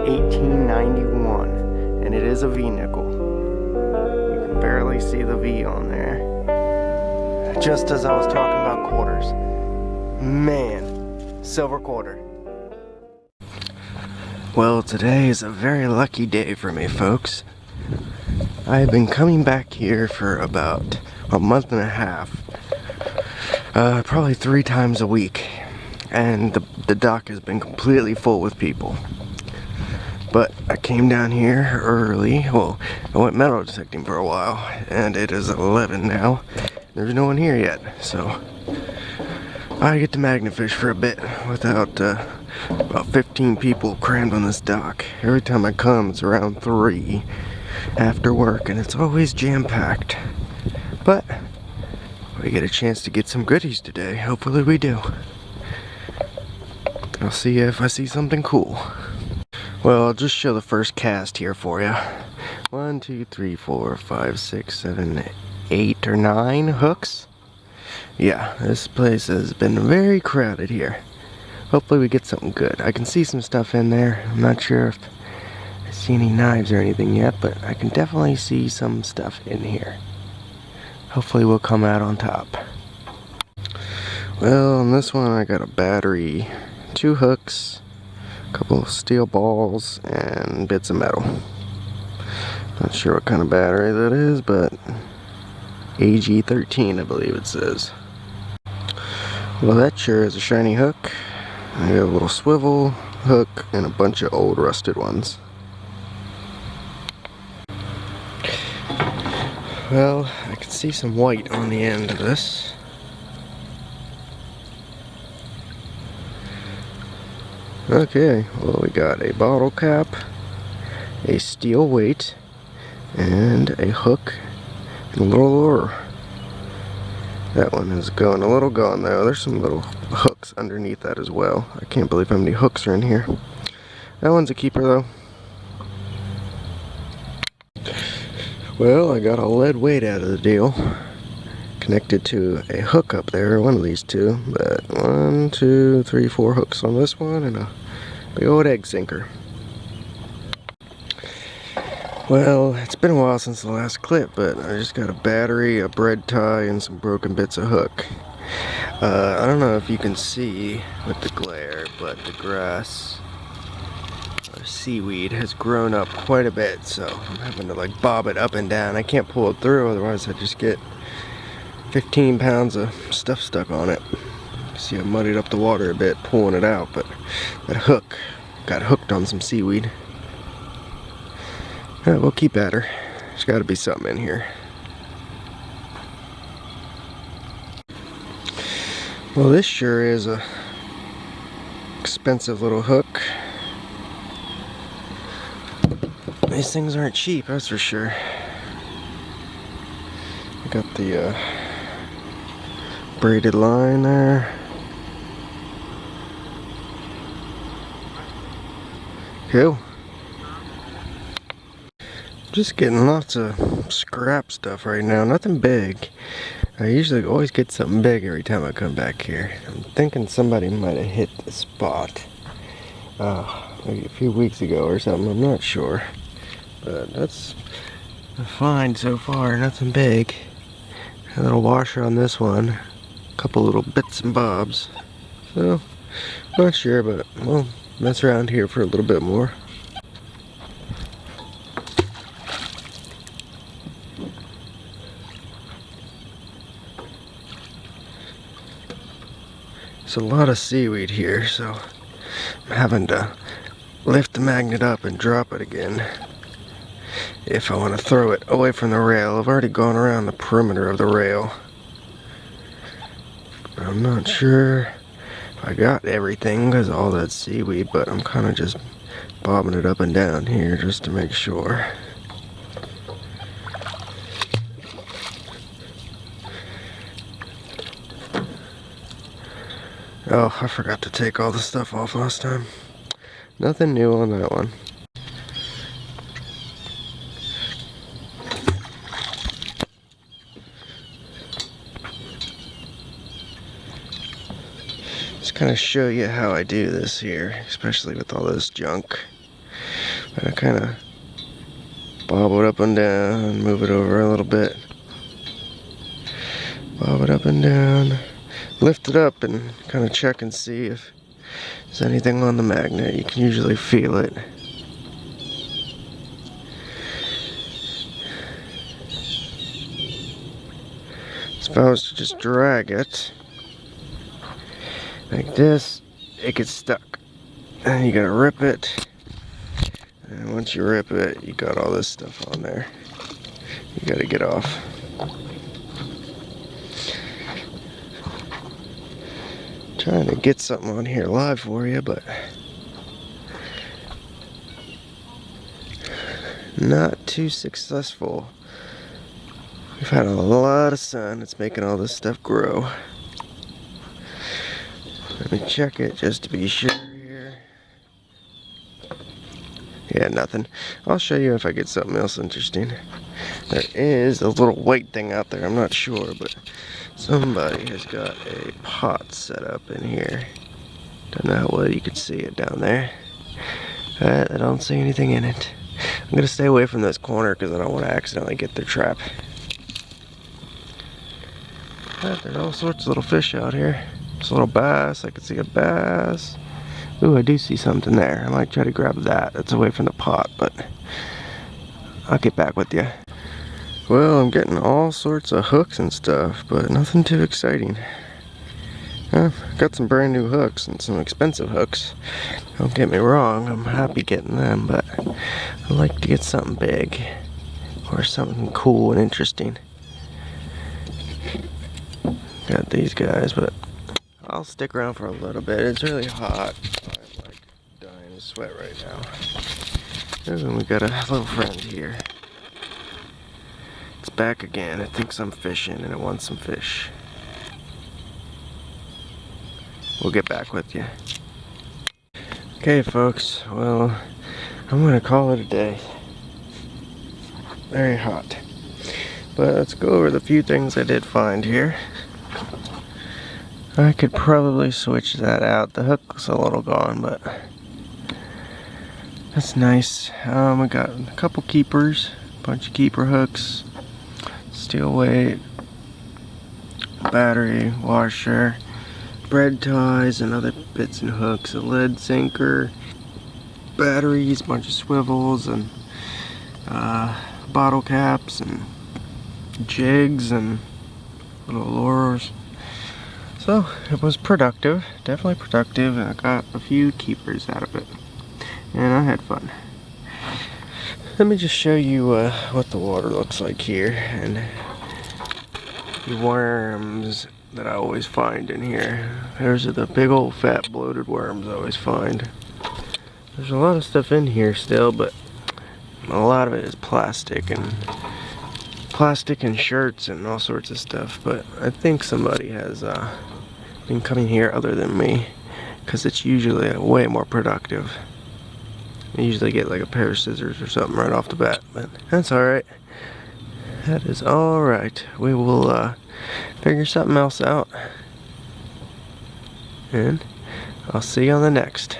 1891, and it is a V-nickel. You can barely see the V on there. Just as I was talking about quarters. Man, silver quarter. Well, today is a very lucky day for me, folks. I've been coming back here for about a month and a half. Probably 3 times a week. And the dock has been completely full with people. But I came down here early. Well, I went metal detecting for a while, and it is 11 now. There's no one here yet, so I get to magnafish for a bit without about 15 people crammed on this dock. Every time I come, it's around 3 after work, and it's always jam-packed. But we get a chance to get some goodies today. Hopefully we do. I'll see if I see something cool. Well, I'll just show the first cast here for you. 1, 2, 3, 4, 5, 6, 7, 8 or 9 hooks. Yeah, this place has been very crowded here. Hopefully we get something good. I can see some stuff in there. I'm not sure if I see any knives or anything yet, but I can definitely see some stuff in here. Hopefully we'll come out on top. Well, on this one I got a battery, 2 hooks, a couple of steel balls, and bits of metal. Not sure what kind of battery that is, but AG13 I believe it says. Well, that sure is a shiny hook. I got a little swivel hook and a bunch of old rusted ones. Well, I can see some white on the end of this. Okay, well, we got a bottle cap, a steel weight, and a hook, and a little lure. That one is going a little gone though. There's some little hooks underneath that as well. I can't believe how many hooks are in here. That one's a keeper though. Well, I got a lead weight out of the deal. Connected to a hook up there, one of these two. But 1, 2, 3, 4 hooks on this one, and a big old egg sinker. Well, it's been a while since the last clip, but I just got a battery, a bread tie, and some broken bits of hook. I don't know if you can see with the glare, but the grass or seaweed has grown up quite a bit, so I'm having to like bob it up and down. I can't pull it through, otherwise I just get 15 pounds of stuff stuck on it. See, I muddied up the water a bit pulling it out, but that hook got hooked on some seaweed. Yeah, we'll keep at her. There's got to be something in here. Well, this sure is a expensive little hook. These things aren't cheap, that's for sure. I got the braided line there. Cool. Just getting lots of scrap stuff right now, nothing big. I usually always get something big every time I come back here. I'm thinking somebody might have hit the spot maybe a few weeks ago or something, I'm not sure. But that's a find so far, nothing big. A little washer on this one, a couple little bits and bobs. So, not sure, but we'll mess around here for a little bit more. There's a lot of seaweed here, so I'm having to lift the magnet up and drop it again if I want to throw it away from the rail. I've already gone around the perimeter of the rail. I'm not sure if I got everything because of all that seaweed, but I'm kind of just bobbing it up and down here just to make sure. Oh, I forgot to take all the stuff off last time. Nothing new on that one. Just kind of show you how I do this here, especially with all this junk. I kind of bob it up and down, move it over a little bit. Bob it up and down. Lift it up and kind of check and see if there's anything on the magnet. You can usually feel it. So if I was to just drag it like this, it gets stuck. And you gotta rip it. And once you rip it, you got all this stuff on there. You gotta get off. Trying to get something on here live for you, but not too successful. We've had a lot of sun. It's making all this stuff grow. Let me check it just to be sure here. Yeah, nothing. I'll show you if I get something else interesting. There is a little white thing out there. I'm not sure, but somebody has got a pot set up in here. Don't know how well you can see it down there. I don't see anything in it. I'm gonna stay away from this corner because I don't want to accidentally get their trap. But there's all sorts of little fish out here. There's a little bass. I can see a bass. Ooh, I do see something there. I might try to grab that. That's away from the pot, but I'll get back with you. Well, I'm getting all sorts of hooks and stuff, but nothing too exciting. I've got some brand new hooks and some expensive hooks. Don't get me wrong, I'm happy getting them, but I like to get something big or something cool and interesting. Got these guys, but I'll stick around for a little bit. It's really hot. I'm like dying of sweat right now. And we got a little friend here. It's back again. It thinks I'm fishing and it wants some fish. We'll get back with you. Okay, folks. Well, I'm gonna call it a day. Very hot. But let's go over the few things I did find here. I could probably switch that out. The hook's a little gone, but that's nice. We got a couple keepers, a bunch of keeper hooks, steel weight, battery, washer, bread ties, and other bits and hooks, a lead sinker, batteries, a bunch of swivels, and bottle caps, and jigs, and little lures. So it was productive, definitely productive, and I got a few keepers out of it, and I had fun. Let me just show you what the water looks like here, and the worms that I always find in here. There's the big old fat bloated worms I always find. There's a lot of stuff in here still, but a lot of it is plastic and shirts and all sorts of stuff. But I think somebody has been coming here other than me, because it's usually way more productive. I usually get like a pair of scissors or something right off the bat, but that's alright. That is alright. We will figure something else out, and I'll see you on the next.